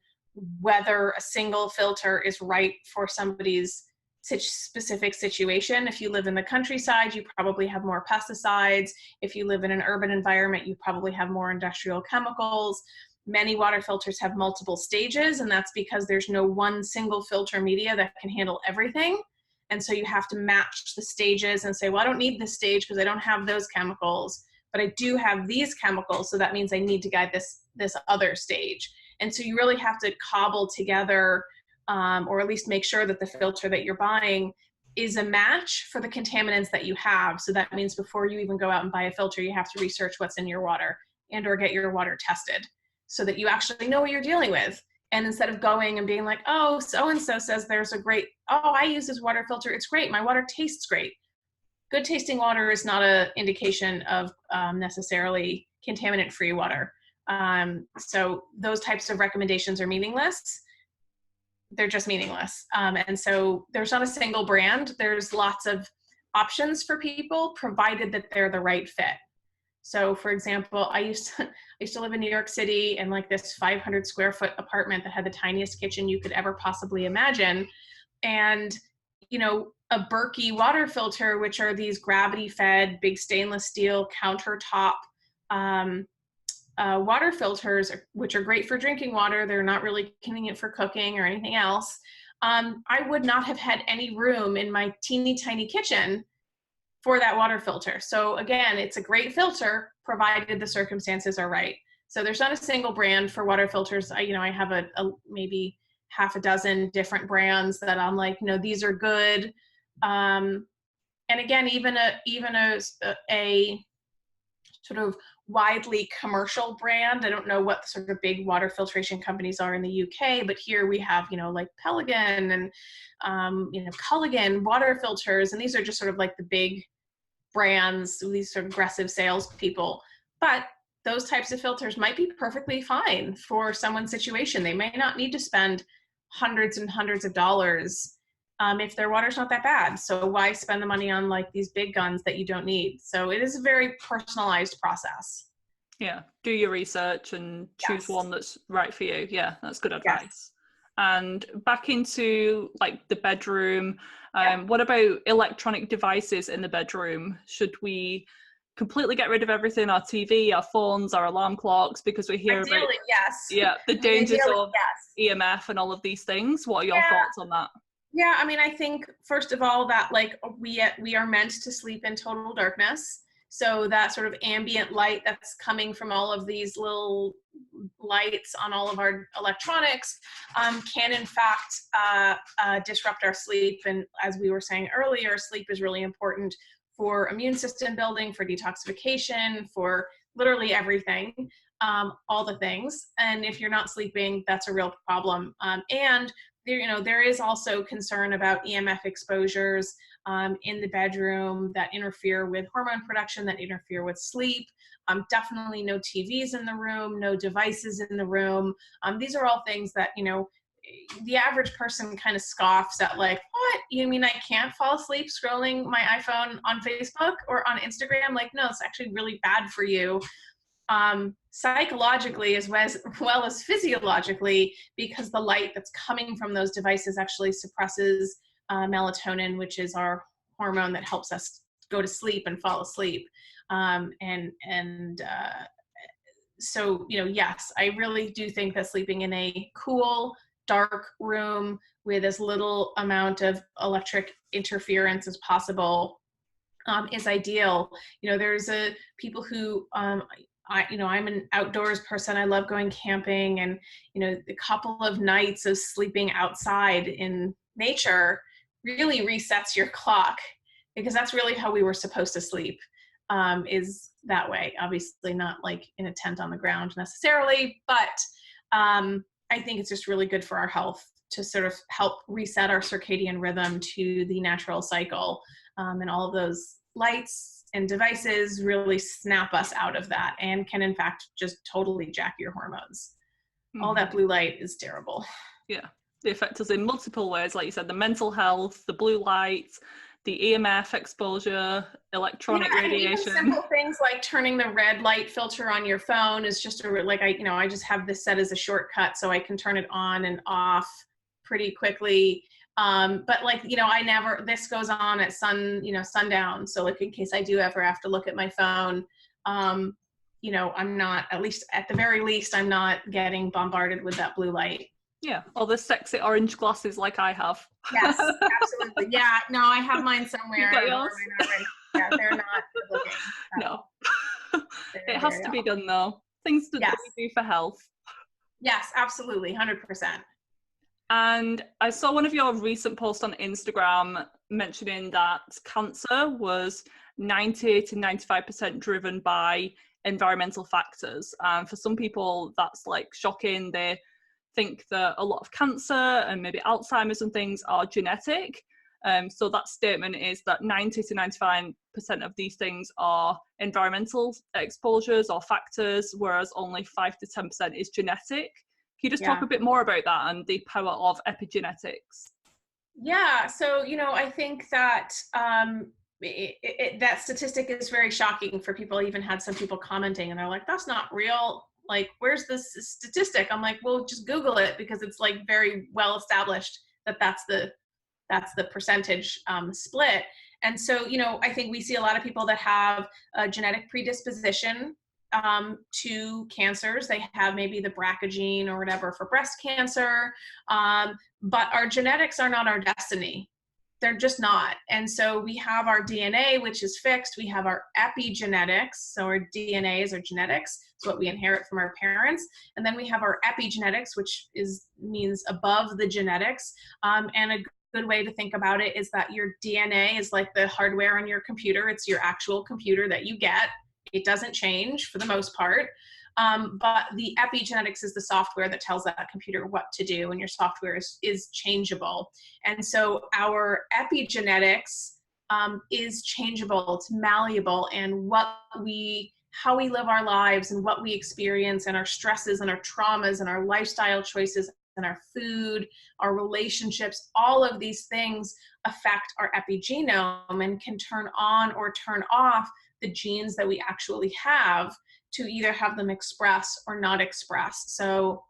whether a single filter is right for somebody's specific situation. If you live in the countryside, you probably have more pesticides. If you live in an urban environment, you probably have more industrial chemicals. Many water filters have multiple stages, and that's because there's no one single filter media that can handle everything. And so you have to match the stages and say, well, I don't need this stage because I don't have those chemicals, but I do have these chemicals, so that means I need to guide this other stage. And so you really have to cobble together, or at least make sure that the filter that you're buying is a match for the contaminants that you have. So that means before you even go out and buy a filter, you have to research what's in your water and or get your water tested so that you actually know what you're dealing with. And instead of going and being like, oh, so-and-so says there's a great, oh, I use this water filter, it's great, my water tastes great. Good tasting water is not an indication of necessarily contaminant-free water. So those types of recommendations are meaningless. They're just meaningless. And so there's not a single brand. There's lots of options for people, provided that they're the right fit. So for example, I used to live in New York City in like this 500 square foot apartment that had the tiniest kitchen you could ever possibly imagine. And, you know, a Berkey water filter, which are these gravity fed, big stainless steel countertop water filters, which are great for drinking water. They're not really convenient for cooking or anything else. I would not have had any room in my teeny tiny kitchen for that water filter. So again, it's a great filter provided the circumstances are right. So there's not a single brand for water filters. I have a maybe half a dozen different brands that I'm like, these are good. And again, even a sort of widely commercial brand. I don't know what the sort of big water filtration companies are in the UK, but here we have, like Pelican and, Culligan water filters. And these are just sort of like the big brands, these sort of aggressive salespeople. But those types of filters might be perfectly fine for someone's situation. They may not need to spend hundreds and hundreds of dollars if their water's not that bad. So why spend the money on like these big guns that you don't need? So it is a very personalized process. Yeah, do your research and choose one that's right for you. Yeah, that's good advice. Yes. And back into like the bedroom, what about electronic devices in the bedroom? Should we completely get rid of everything, our TV, our phones, our alarm clocks, because we hear Ideally, about yes. the dangers of yes. EMF and all of these things? What are your thoughts on that? Yeah, I mean, I think first of all that like we are meant to sleep in total darkness. So that sort of ambient light that's coming from all of these little lights on all of our electronics can in fact disrupt our sleep. And as we were saying earlier, sleep is really important for immune system building, for detoxification, for literally everything, all the things. And if you're not sleeping, that's a real problem. And there is also concern about EMF exposures in the bedroom that interfere with hormone production, that interfere with sleep. Definitely no TVs in the room, no devices in the room. These are all things that, the average person kind of scoffs at, like, what? You mean I can't fall asleep scrolling my iPhone on Facebook or on Instagram? Like, no, it's actually really bad for you. Psychologically as well as physiologically, because the light that's coming from those devices actually suppresses melatonin, which is our hormone that helps us go to sleep and fall asleep. So, yes, I really do think that sleeping in a cool, dark room with as little amount of electric interference as possible is ideal. There's people who I'm an outdoors person. I love going camping, and a couple of nights of sleeping outside in nature really resets your clock, because that's really how we were supposed to sleep, is that way. Obviously not like in a tent on the ground necessarily, but I think it's just really good for our health to sort of help reset our circadian rhythm to the natural cycle, and all of those lights and devices really snap us out of that and can in fact just totally jack your hormones. All that blue light is terrible. Yeah, they affect us in multiple ways, like you said, the mental health, the blue light, the EMF exposure, electronic radiation. And even simple things like turning the red light filter on your phone is just I just have this set as a shortcut so I can turn it on and off pretty quickly. But this goes on at sundown. So like in case I do ever have to look at my phone, I'm not, at least at the very least, I'm not getting bombarded with that blue light. Yeah, or the sexy orange glasses like I have. Yes, absolutely. Yeah, no, I have mine somewhere. You got yours? Yeah, they're not good looking. No. It has to be done though. Things that we do for health. Yes, absolutely, 100%. And I saw one of your recent posts on Instagram mentioning that cancer was 90 to 95% driven by environmental factors. And for some people, that's like shocking. They think that a lot of cancer and maybe Alzheimer's and things are genetic. So that statement is that 90 to 95% of these things are environmental exposures or factors, whereas only 5 to 10% is genetic. Can you just talk a bit more about that and the power of epigenetics? Yeah, so, I think that that statistic is very shocking for people. I even had some people commenting and they're like, that's not real. Like, where's this statistic? I'm like, well, just Google it, because it's like very well established that that's the percentage split. And so, I think we see a lot of people that have a genetic predisposition to cancers. They have maybe the BRCA gene or whatever for breast cancer, but our genetics are not our destiny. They're just not. And so we have our DNA, which is fixed. We have our epigenetics. So our DNA is our genetics. It's what we inherit from our parents. And then we have our epigenetics, which means above the genetics. And a good way to think about it is that your DNA is like the hardware on your computer. It's your actual computer that you get. It doesn't change for the most part. But the epigenetics is the software that tells that computer what to do, and your software is changeable. And so our epigenetics is changeable, it's malleable, and how we live our lives and what we experience and our stresses and our traumas and our lifestyle choices and our food, our relationships, all of these things affect our epigenome and can turn on or turn off the genes that we actually have to either have them express or not express. So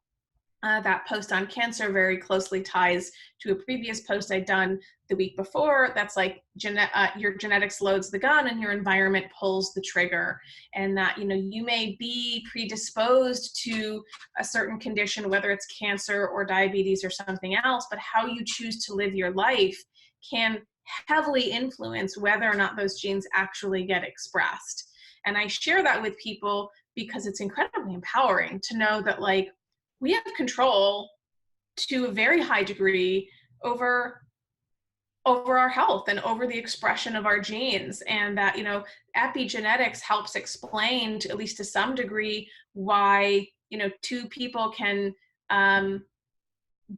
that post on cancer very closely ties to a previous post I'd done the week before. That's like your genetics loads the gun and your environment pulls the trigger. And that, you may be predisposed to a certain condition, whether it's cancer or diabetes or something else, but how you choose to live your life can heavily influence whether or not those genes actually get expressed. And I share that with people because it's incredibly empowering to know that, like, we have control to a very high degree over our health and over the expression of our genes. And that, epigenetics helps explain, at least to some degree, why, two people can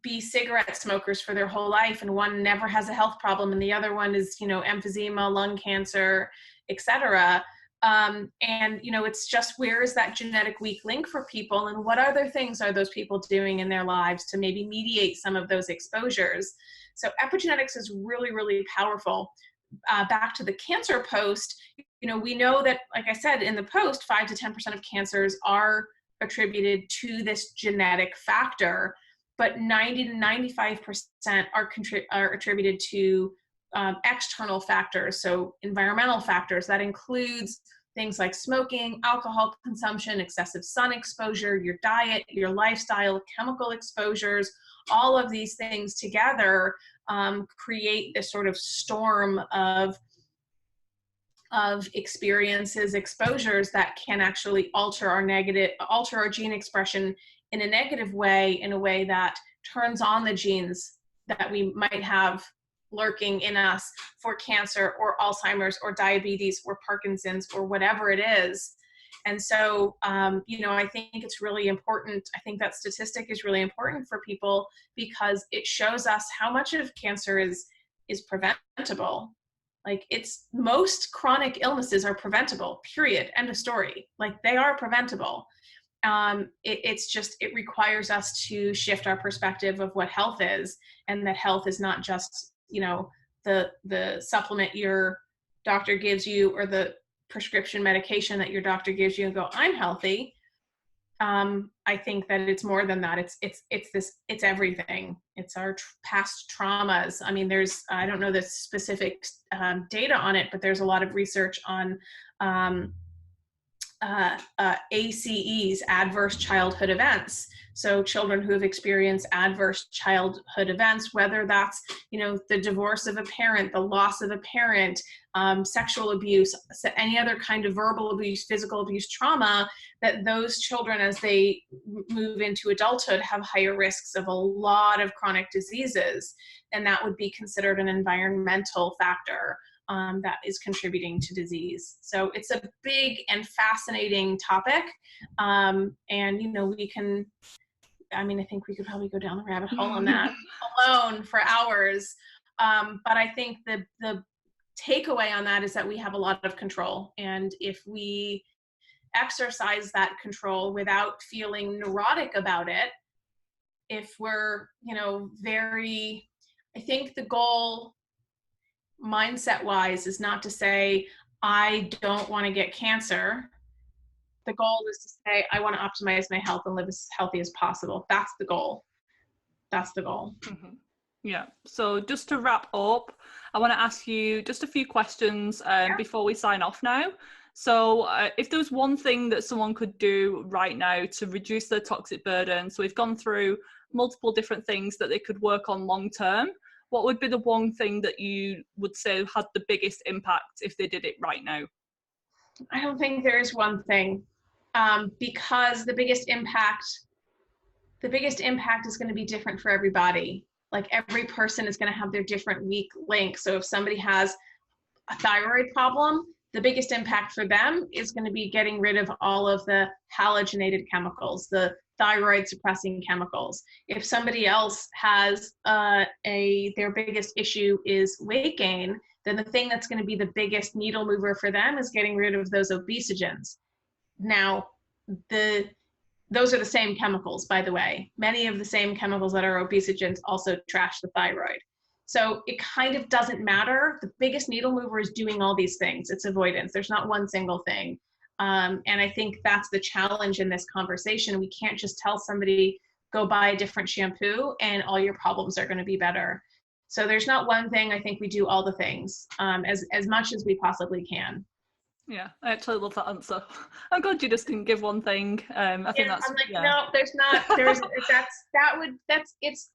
be cigarette smokers for their whole life, and one never has a health problem, and the other one is, emphysema, lung cancer, etc. And, it's just, where is that genetic weak link for people, and what other things are those people doing in their lives to maybe mediate some of those exposures? So epigenetics is really, really powerful. Back to the cancer post, we know that, like I said in the post, 5 to 10% of cancers are attributed to this genetic factor, but 90 to 95% are attributed to external factors, so environmental factors. That includes things like smoking, alcohol consumption, excessive sun exposure, your diet, your lifestyle, chemical exposures. All of these things together create this sort of storm of experiences, exposures that can actually alter our gene expression in a negative way, in a way that turns on the genes that we might have lurking in us for cancer or Alzheimer's or diabetes or Parkinson's or whatever it is. And so, I think it's really important. I think that statistic is really important for people because it shows us how much of cancer is preventable. Like, most chronic illnesses are preventable, period, end of story. Like, they are preventable. It requires us to shift our perspective of what health is, and that health is not just, the supplement your doctor gives you or the prescription medication that your doctor gives you and go, I'm healthy. I think that it's more than that. It's everything. It's our past traumas. I mean, I don't know the specific data on it, but there's a lot of research on ACEs, adverse childhood events. So children who have experienced adverse childhood events, whether that's, the divorce of a parent, the loss of a parent, sexual abuse, any other kind of verbal abuse, physical abuse, trauma, that those children, as they move into adulthood, have higher risks of a lot of chronic diseases. And that would be considered an environmental factor that is contributing to disease. So it's a big and fascinating topic. And, I think we could probably go down the rabbit hole on that alone for hours. But I think the takeaway on that is that we have a lot of control. And if we exercise that control without feeling neurotic about it, if we're, I think the goal mindset wise is not to say, I don't want to get cancer. The goal is to say, I want to optimize my health and live as healthy as possible. That's the goal. Mm-hmm. Yeah. So just to wrap up, I want to ask you just a few questions before we sign off now. So if there was one thing that someone could do right now to reduce their toxic burden, so we've gone through multiple different things that they could work on long term, what would be the one thing that you would say had the biggest impact if they did it right now? I don't think there is one thing, because the biggest impact is going to be different for everybody. Like every person is going to have their different weak link. So if somebody has a thyroid problem, the biggest impact for them is going to be getting rid of all of the halogenated chemicals, the thyroid suppressing chemicals. If somebody else has their biggest issue is weight gain, then the thing that's going to be the biggest needle mover for them is getting rid of those obesogens. Now, those are the same chemicals, by the way. Many of the same chemicals that are obesogens also trash the thyroid. So it kind of doesn't matter. The biggest needle mover is doing all these things. It's avoidance. There's not one single thing. And I think that's the challenge in this conversation. We can't just tell somebody, go buy a different shampoo and all your problems are going to be better. So there's not one thing. I think we do all the things as much as we possibly can. Yeah, I actually love that answer. I'm glad you just didn't give one thing. I think that's, I'm like, no, there's not. There's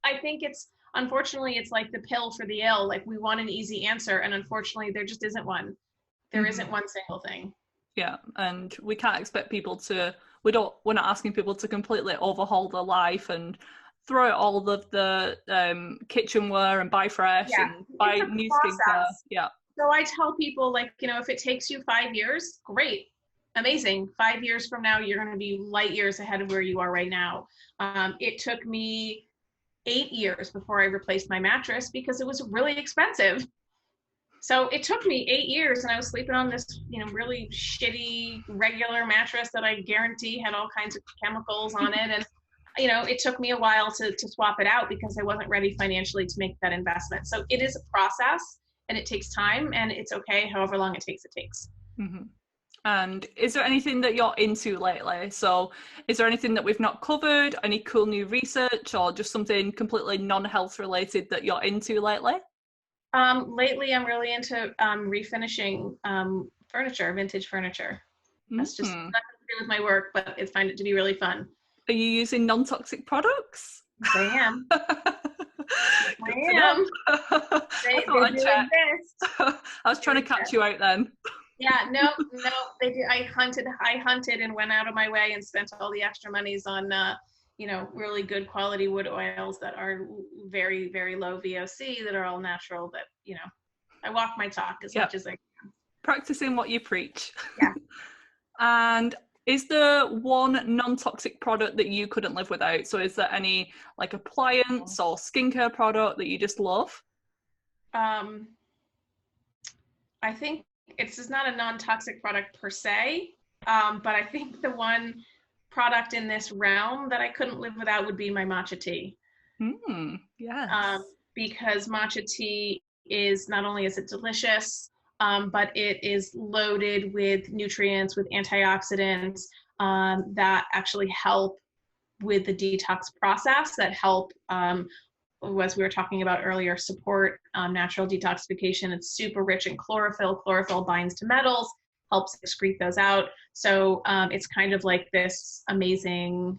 I think it's, unfortunately, it's like the pill for the ill. Like we want an easy answer, and unfortunately, there just isn't one. There isn't one single thing. Yeah, and we can't expect people to. We're not asking people to completely overhaul their life and throw out all of the kitchenware and buy fresh and buy new skincare. Yeah. So I tell people, like, if it takes you 5 years, great, amazing. 5 years from now, you're going to be light years ahead of where you are right now. It took me 8 years before I replaced my mattress because it was really expensive. So it took me 8 years, and I was sleeping on this, really shitty regular mattress that I guarantee had all kinds of chemicals on it. And, it took me a while to swap it out because I wasn't ready financially to make that investment. So it is a process. And it takes time, and it's okay however long it takes. Mm-hmm. And is there anything that you're into lately? So is there anything that we've not covered, any cool new research, or just something completely non-health related that you're into lately? Lately, I'm really into refinishing furniture, vintage furniture. That's just nothing to do with my work, but I find it to be really fun. Are you using non-toxic products? I am. I am. They do exist. I was trying to catch you out then. Yeah, no, they do. I hunted and went out of my way and spent all the extra monies on, really good quality wood oils that are very, very low VOC, that are all natural, that, I walk my talk as much as I can. Practicing what you preach. Yeah. And is there one non-toxic product that you couldn't live without? So is there any like appliance or skincare product that you just love? I think it's just not a non-toxic product per se, but I think the one product in this realm that I couldn't live without would be my matcha tea. Yes. Because matcha tea is, not only is it delicious, but it is loaded with nutrients, with antioxidants that actually help with the detox process, that help, as we were talking about earlier, support natural detoxification. It's super rich in chlorophyll. Chlorophyll binds to metals, helps excrete those out. So it's kind of like this amazing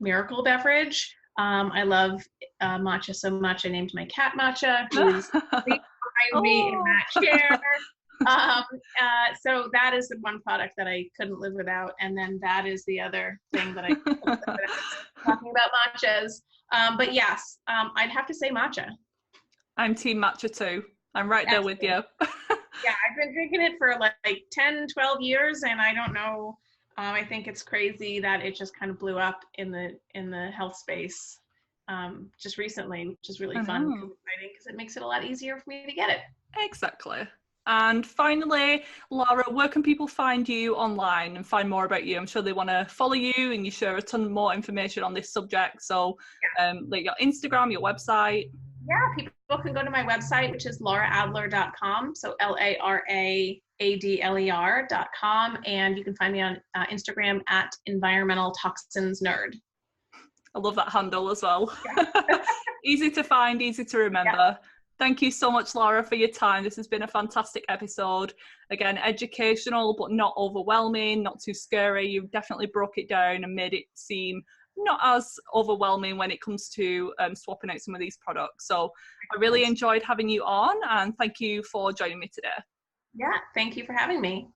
miracle beverage. I love matcha so much. I named my cat Matcha, who's behind me in that chair. So that is the one product that I couldn't live without. And then that is the other thing that I couldn't live without. Talking about matchas. But yes, I'd have to say matcha. I'm team matcha too. I'm right there with you. Yeah, I've been drinking it for like 10, 12 years, and I don't know. I think it's crazy that it just kind of blew up in the health space just recently, which is really fun and exciting because it makes it a lot easier for me to get it. Exactly. And finally, Lara, where can people find you online and find more about you? I'm sure they want to follow you, and you share a ton more information on this subject. So like your Instagram, your website. Yeah, people can go to my website, which is laraadler.com. So LARAADLER.com. And you can find me on Instagram at Environmental Toxins Nerd. I love that handle as well. Yeah. Easy to find, easy to remember. Yeah. Thank you so much, Lara, for your time. This has been a fantastic episode. Again, educational, but not overwhelming, not too scary. You definitely broke it down and made it seem not as overwhelming when it comes to swapping out some of these products. So I really enjoyed having you on, and thank you for joining me today. Yeah, thank you for having me.